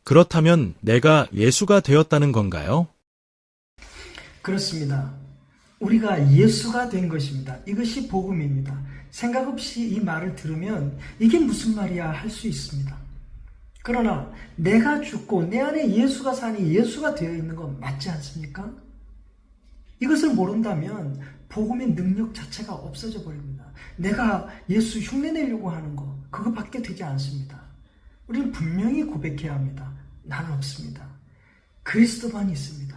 그렇다면 내가 예수가 되었다는 건가요? 그렇습니다. 우리가 예수가 된 것입니다. 이것이 복음입니다. 생각 없이 이 말을 들으면 이게 무슨 말이야 할 수 있습니다. 그러나 내가 죽고 내 안에 예수가 사니 예수가 되어 있는 건 맞지 않습니까? 이것을 모른다면 복음의 능력 자체가 없어져 버립니다. 내가 예수 흉내내려고 하는 거 그거밖에 되지 않습니다. 우리는 분명히 고백해야 합니다. 나는 없습니다. 그리스도만 있습니다.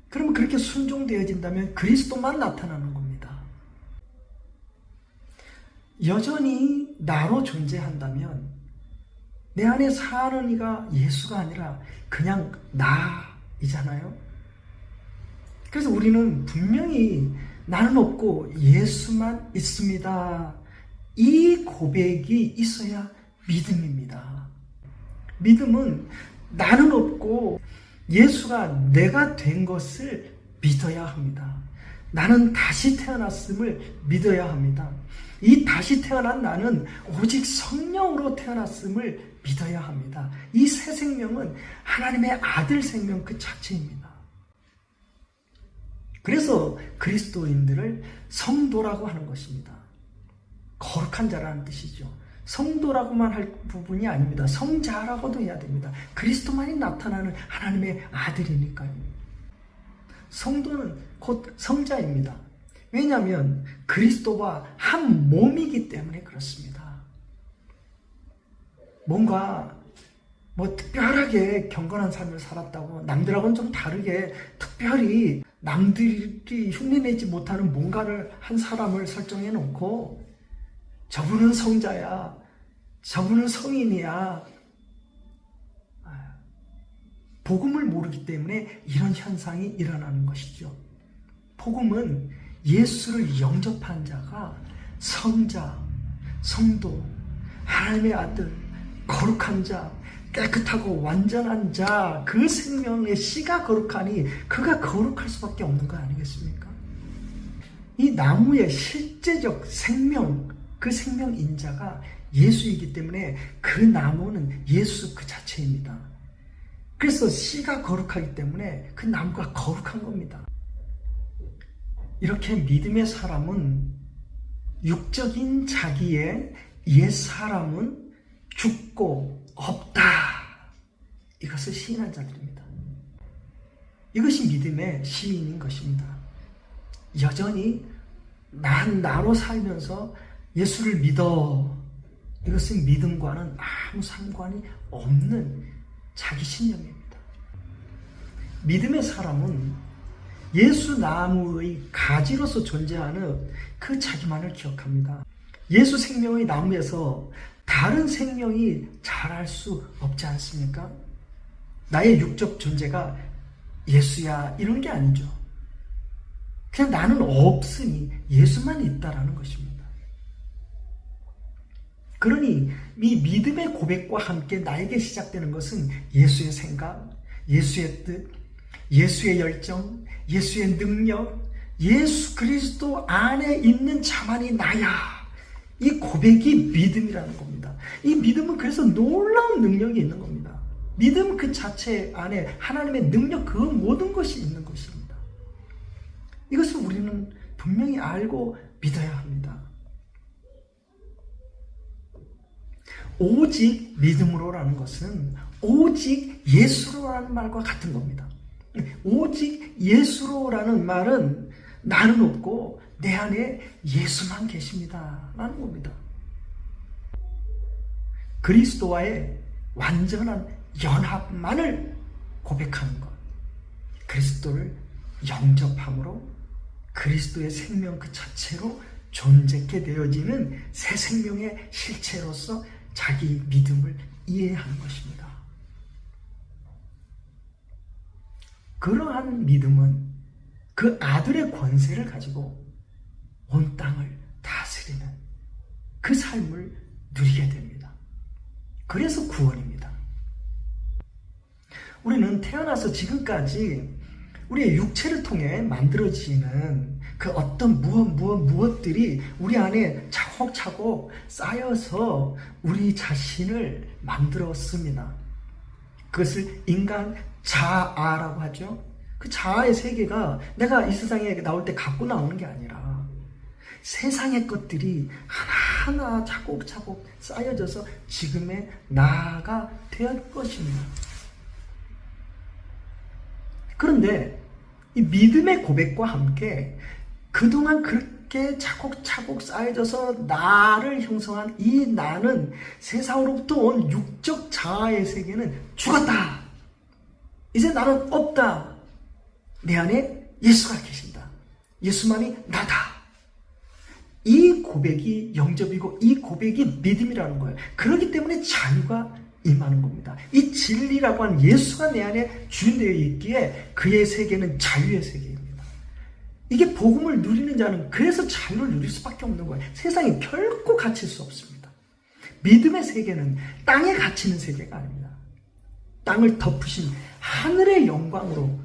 그러면 그렇게 순종되어진다면 그리스도만 나타나는 겁니다. 여전히 나로 존재한다면 내 안에 사는 이가 예수가 아니라 그냥 나이잖아요. 그래서 우리는 분명히 나는 없고 예수만 있습니다. 이 고백이 있어야 믿음입니다. 믿음은 나는 없고 예수가 내가 된 것을 믿어야 합니다. 나는 다시 태어났음을 믿어야 합니다. 이 다시 태어난 나는 오직 성령으로 태어났음을 믿어야 합니다. 이 새 생명은 하나님의 아들 생명 그 자체입니다. 그래서 그리스도인들을 성도라고 하는 것입니다. 거룩한 자라는 뜻이죠. 성도라고만 할 부분이 아닙니다. 성자라고도 해야 됩니다. 그리스도만이 나타나는 하나님의 아들이니까요. 성도는 곧 성자입니다. 왜냐하면 그리스도와 한 몸이기 때문에 그렇습니다. 뭔가 특별하게 경건한 삶을 살았다고 남들하고는 좀 다르게 특별히 남들이 흉내내지 못하는 뭔가를 한 사람을 설정해 놓고 저분은 성자야, 저분은 성인이야. 복음을 모르기 때문에 이런 현상이 일어나는 것이죠. 복음은 예수를 영접한 자가 성자, 성도, 하나님의 아들, 거룩한 자, 깨끗하고 완전한 자, 그 생명의 씨가 거룩하니 그가 거룩할 수밖에 없는 거 아니겠습니까? 이 나무의 실제적 생명, 그 생명 인자가 예수이기 때문에 그 나무는 예수 그 자체입니다. 그래서 씨가 거룩하기 때문에 그 나무가 거룩한 겁니다. 이렇게 믿음의 사람은 육적인 자기의 옛 사람은 죽고 없다. 이것을 시인한 자들입니다. 이것이 믿음의 시인인 것입니다. 여전히 난 나로 살면서 예수를 믿어. 이것은 믿음과는 아무 상관이 없는 자기 신념입니다. 믿음의 사람은 예수 나무의 가지로서 존재하는 그 자기만을 기억합니다. 예수 생명의 나무에서 다른 생명이 자랄 수 없지 않습니까? 나의 육적 존재가 예수야 이런 게 아니죠. 그냥 나는 없으니 예수만 있다라는 것입니다. 그러니 이 믿음의 고백과 함께 나에게 시작되는 것은 예수의 생각, 예수의 뜻, 예수의 열정, 예수의 능력, 예수 그리스도 안에 있는 자만이 나야. 이 고백이 믿음이라는 겁니다. 이 믿음은 그래서 놀라운 능력이 있는 겁니다. 믿음 그 자체 안에 하나님의 능력 그 모든 것이 있는 것입니다. 이것을 우리는 분명히 알고 믿어야 합니다. 오직 믿음으로라는 것은 오직 예수로라는 말과 같은 겁니다. 오직 예수로라는 말은 나는 없고 내 안에 예수만 계십니다 라는 겁니다. 그리스도와의 완전한 연합만을 고백하는 것, 그리스도를 영접함으로 그리스도의 생명 그 자체로 존재케 되어지는 새 생명의 실체로서 자기 믿음을 이해하는 것입니다. 그러한 믿음은 그 아들의 권세를 가지고 온 땅을 다스리는 그 삶을 누리게 됩니다. 그래서 구원입니다. 우리는 태어나서 지금까지 우리의 육체를 통해 만들어지는 그 어떤 무엇들이 우리 안에 차곡차곡 쌓여서 우리 자신을 만들었습니다. 그것을 인간 자아라고 하죠. 그 자아의 세계가 내가 이 세상에 나올 때 갖고 나오는 게 아니라 세상의 것들이 하나하나 차곡차곡 쌓여져서 지금의 나가 될 것입니다. 그런데 이 믿음의 고백과 함께 그동안 그렇게 차곡차곡 쌓여져서 나를 형성한 이 나는 세상으로부터 온 육적 자아의 세계는 죽었다. 이제 나는 없다. 내 안에 예수가 계신다. 예수만이 나다. 이 고백이 영접이고 이 고백이 믿음이라는 거예요. 그렇기 때문에 자유가 임하는 겁니다. 이 진리라고 하는 예수가 내 안에 주인되어 있기에 그의 세계는 자유의 세계입니다. 이게 복음을 누리는 자는 그래서 자유를 누릴 수밖에 없는 거예요. 세상에 결코 갇힐 수 없습니다. 믿음의 세계는 땅에 갇히는 세계가 아닙니다. 땅을 덮으신 하늘의 영광으로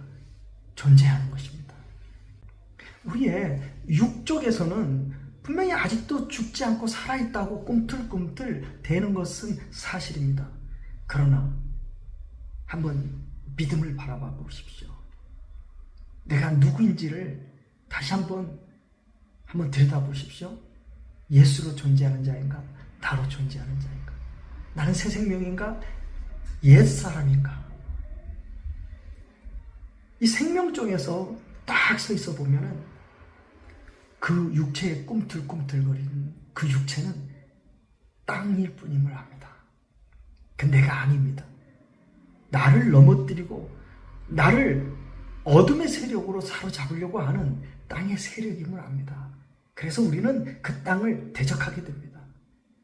존재하는 것입니다. 우리의 육족에서는 분명히 아직도 죽지 않고 살아있다고 꿈틀꿈틀 대는 것은 사실입니다. 그러나 한번 믿음을 바라봐 보십시오. 내가 누구인지를 다시 한번 들여다보십시오. 예수로 존재하는 자인가? 나로 존재하는 자인가? 나는 새 생명인가? 옛사람인가? 이 생명종에서 딱 서 있어 보면은 그 육체에 꿈틀꿈틀거리는 그 육체는 땅일 뿐임을 압니다. 그 내가 아닙니다. 나를 넘어뜨리고 나를 어둠의 세력으로 사로잡으려고 하는 땅의 세력임을 압니다. 그래서 우리는 그 땅을 대적하게 됩니다.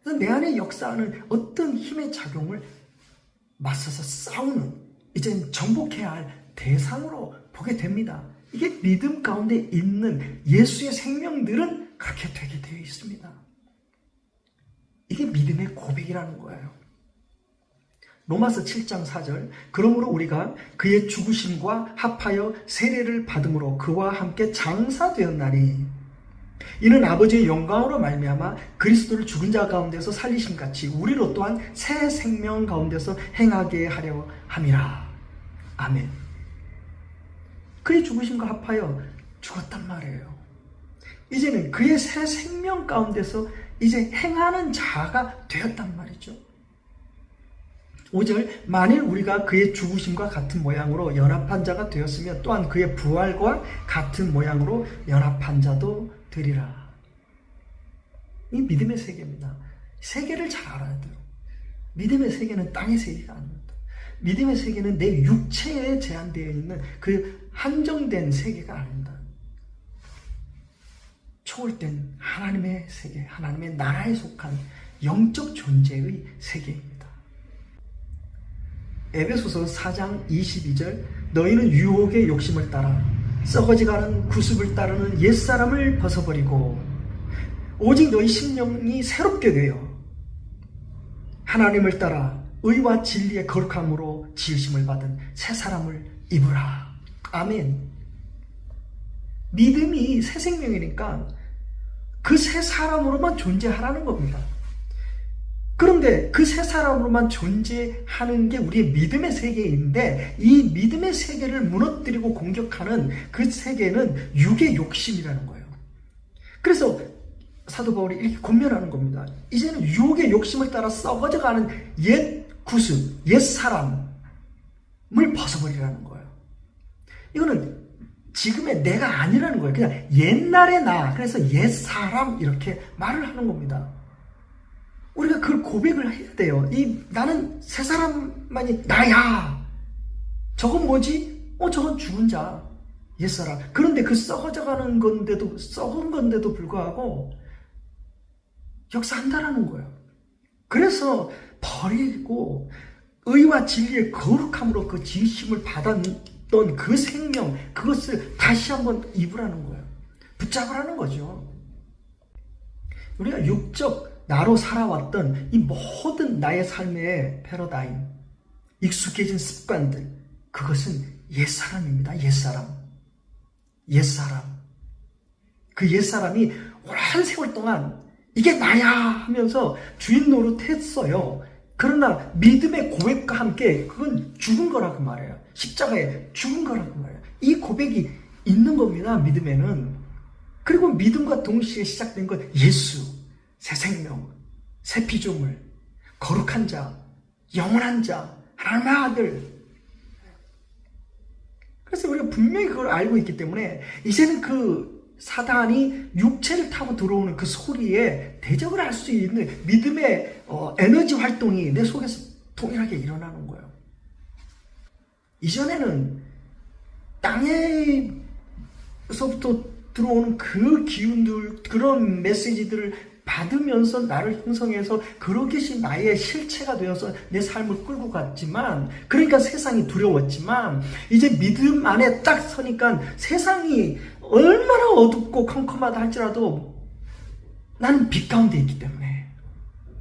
그래서 내 안에 역사하는 어떤 힘의 작용을 맞서서 싸우는, 이젠 정복해야 할 대상으로 보게 됩니다. 이게 믿음 가운데 있는 예수의 생명들은 그렇게 되게 되어 있습니다. 이게 믿음의 고백이라는 거예요. 로마서 7장 4절, 그러므로 우리가 그의 죽으심과 합하여 세례를 받음으로 그와 함께 장사되었나니 이는 아버지의 영광으로 말미암아 그리스도를 죽은 자 가운데서 살리심 같이 우리로 또한 새 생명 가운데서 행하게 하려 함이라. 아멘. 그의 죽으심과 합하여 죽었단 말이에요. 이제는 그의 새 생명 가운데서 이제 행하는 자가 되었단 말이죠. 5절, 만일 우리가 그의 죽으심과 같은 모양으로 연합한 자가 되었으면 또한 그의 부활과 같은 모양으로 연합한 자도 되리라. 이 믿음의 세계입니다. 세계를 잘 알아야 돼요. 믿음의 세계는 땅의 세계가 아닙니다. 믿음의 세계는 내 육체에 제한되어 있는 그 한정된 세계가 아닙니다. 초월된 하나님의 세계, 하나님의 나라에 속한 영적 존재의 세계입니다. 에베소서 4장 22절, 너희는 유혹의 욕심을 따라 썩어지가는 구습을 따르는 옛사람을 벗어버리고 오직 너희 심령이 새롭게 되어 하나님을 따라 의와 진리의 거룩함으로 지으심을 받은 새 사람을 입으라. 아멘. 믿음이 새 생명이니까 그 새 사람으로만 존재하라는 겁니다. 그런데 그 새 사람으로만 존재하는 게 우리의 믿음의 세계인데 이 믿음의 세계를 무너뜨리고 공격하는 그 세계는 육의 욕심이라는 거예요. 그래서 사도 바울이 이렇게 권면하는 겁니다. 이제는 유혹의 욕심을 따라 썩어져가는 옛 구습, 옛 사람을 벗어버리라는 거예요. 이거는 지금의 내가 아니라는 거예요. 그냥 옛날의 나, 그래서 옛 사람 이렇게 말을 하는 겁니다. 우리가 그걸 고백을 해야 돼요. 나는 새 사람만이 나야. 저건 뭐지? 저건 죽은 자, 옛 사람. 그런데 그 썩은 건데도 불구하고 역사한다라는 거예요. 그래서 버리고 의와 진리의 거룩함으로 그 지으심을 받았던 그 생명, 그것을 다시 한번 입으라는 거예요. 붙잡으라는 거죠. 우리가 육적 나로 살아왔던 이 모든 나의 삶의 패러다임, 익숙해진 습관들, 그것은 옛사람입니다. 옛사람. 그 옛사람이 오랜 세월 동안 이게 나야 하면서 주인 노릇했어요. 그러나 믿음의 고백과 함께 그건 죽은 거라고 말해요. 십자가에 죽은 거라고 말해요. 이 고백이 있는 겁니다. 믿음에는. 그리고 믿음과 동시에 시작된 건 예수, 새 생명, 새 피조물, 거룩한 자, 영원한 자, 하나님의 아들. 그래서 우리가 분명히 그걸 알고 있기 때문에 이제는 그 사단이 육체를 타고 들어오는 그 소리에 대적을 할 수 있는 믿음의 에너지 활동이 내 속에서 동일하게 일어나는 거예요. 이전에는 땅에서부터 들어오는 그 기운들, 그런 메시지들을 받으면서 나를 형성해서 그것이 나의 실체가 되어서 내 삶을 끌고 갔지만, 그러니까 세상이 두려웠지만, 이제 믿음 안에 딱 서니까 세상이 얼마나 어둡고 컴컴하다 할지라도 나는 빛 가운데 있기 때문에,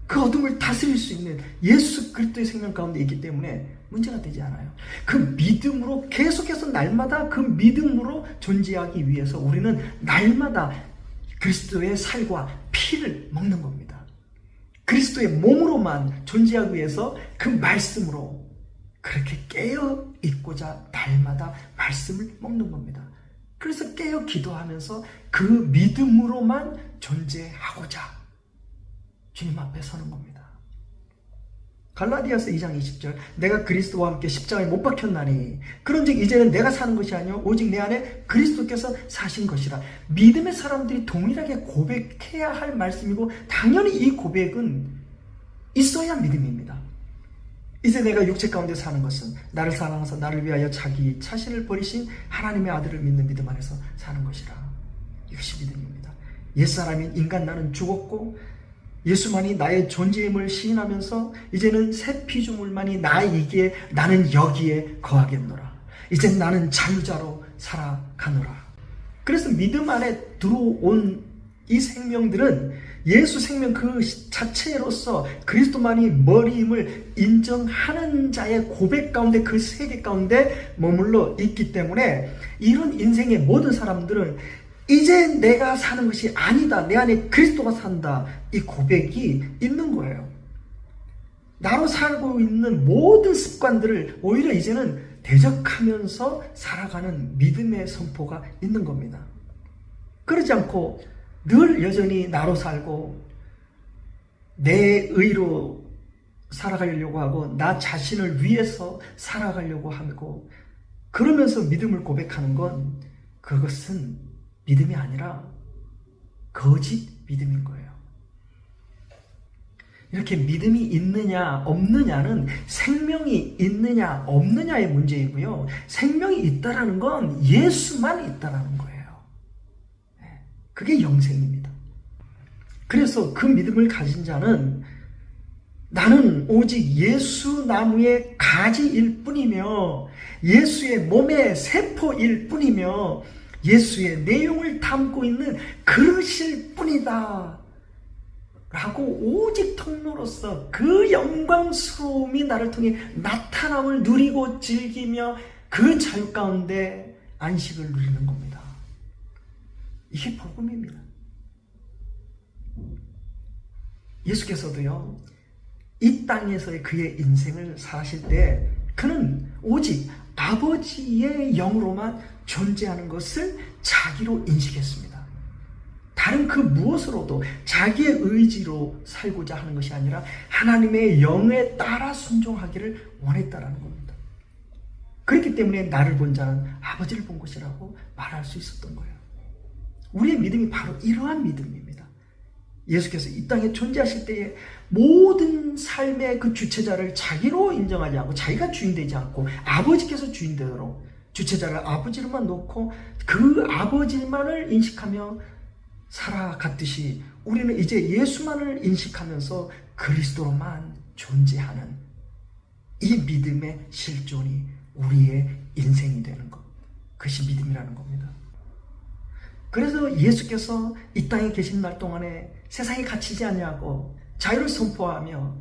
그 어둠을 다스릴 수 있는 예수 그리스도의 생명 가운데 있기 때문에 문제가 되지 않아요. 그 믿음으로 계속해서 날마다 그 믿음으로 존재하기 위해서 우리는 날마다 그리스도의 살과 피를 먹는 겁니다. 그리스도의 몸으로만 존재하기 위해서 그 말씀으로 그렇게 깨어 있고자 날마다 말씀을 먹는 겁니다. 그래서 깨어 기도하면서 그 믿음으로만 존재하고자 주님 앞에 서는 겁니다. 갈라디아서 2장 20절, 내가 그리스도와 함께 십자가에 못 박혔나니 그런즉 이제는 내가 사는 것이 아니요 오직 내 안에 그리스도께서 사신 것이라. 믿음의 사람들이 동일하게 고백해야 할 말씀이고, 당연히 이 고백은 있어야 믿음입니다. 이제 내가 육체 가운데 사는 것은 나를 사랑하사 나를 위하여 자기 자신을 버리신 하나님의 아들을 믿는 믿음 안에서 사는 것이라. 이것이 믿음입니다. 옛사람인 인간 나는 죽었고 예수만이 나의 존재임을 시인하면서 이제는 새 피조물만이 나이기에 나는 여기에 거하겠노라. 이제 나는 자유자로 살아가노라. 그래서 믿음 안에 들어온 이 생명들은 예수 생명 그 자체로서 그리스도만이 머리임을 인정하는 자의 고백 가운데, 그 세계 가운데 머물러 있기 때문에 이런 인생의 모든 사람들은 이제 내가 사는 것이 아니다, 내 안에 그리스도가 산다, 이 고백이 있는 거예요. 나로 살고 있는 모든 습관들을 오히려 이제는 대적하면서 살아가는 믿음의 선포가 있는 겁니다. 그러지 않고 늘 여전히 나로 살고 내 의로 살아가려고 하고 나 자신을 위해서 살아가려고 하고 그러면서 믿음을 고백하는 건, 그것은 믿음이 아니라 거짓 믿음인 거예요. 이렇게 믿음이 있느냐 없느냐는 생명이 있느냐 없느냐의 문제이고요, 생명이 있다라는 건 예수만 있다라는 거예요. 그게 영생입니다. 그래서 그 믿음을 가진 자는 나는 오직 예수 나무의 가지일 뿐이며 예수의 몸의 세포일 뿐이며 예수의 내용을 담고 있는 그릇일 뿐이다 라고 오직 통로로서 그 영광스러움이 나를 통해 나타남을 누리고 즐기며 그 자유 가운데 안식을 누리는 겁니다. 이게 복음입니다. 예수께서도요, 이 땅에서의 그의 인생을 사실 때 그는 오직 아버지의 영으로만 존재하는 것을 자기로 인식했습니다. 다른 그 무엇으로도 자기의 의지로 살고자 하는 것이 아니라 하나님의 영에 따라 순종하기를 원했다라는 겁니다. 그렇기 때문에 나를 본 자는 아버지를 본 것이라고 말할 수 있었던 거예요. 우리의 믿음이 바로 이러한 믿음입니다. 예수께서 이 땅에 존재하실 때에 모든 삶의 그 주체자를 자기로 인정하지 않고 자기가 주인되지 않고 아버지께서 주인되도록 주체자를 아버지로만 놓고 그 아버지만을 인식하며 살아갔듯이 우리는 이제 예수만을 인식하면서 그리스도로만 존재하는 이 믿음의 실존이 우리의 인생이 되는 것, 그것이 믿음이라는 겁니다. 그래서 예수께서 이 땅에 계신 날 동안에 세상에 갇히지 않냐고 자유를 선포하며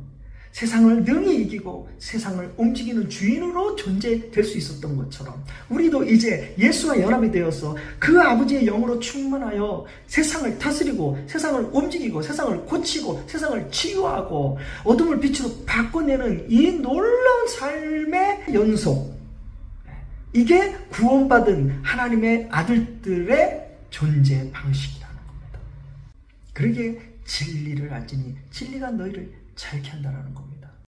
세상을 능히 이기고 세상을 움직이는 주인으로 존재될 수 있었던 것처럼 우리도 이제 예수와 연합이 되어서 그 아버지의 영으로 충만하여 세상을 다스리고 세상을 움직이고 세상을 고치고 세상을 치유하고 어둠을 빛으로 바꿔내는 이 놀라운 삶의 연속, 이게 구원받은 하나님의 아들들의 존재 방식이라는 겁니다. 그러기에 진리를 알지니 진리가 너희를 자유케 한다는 겁니다.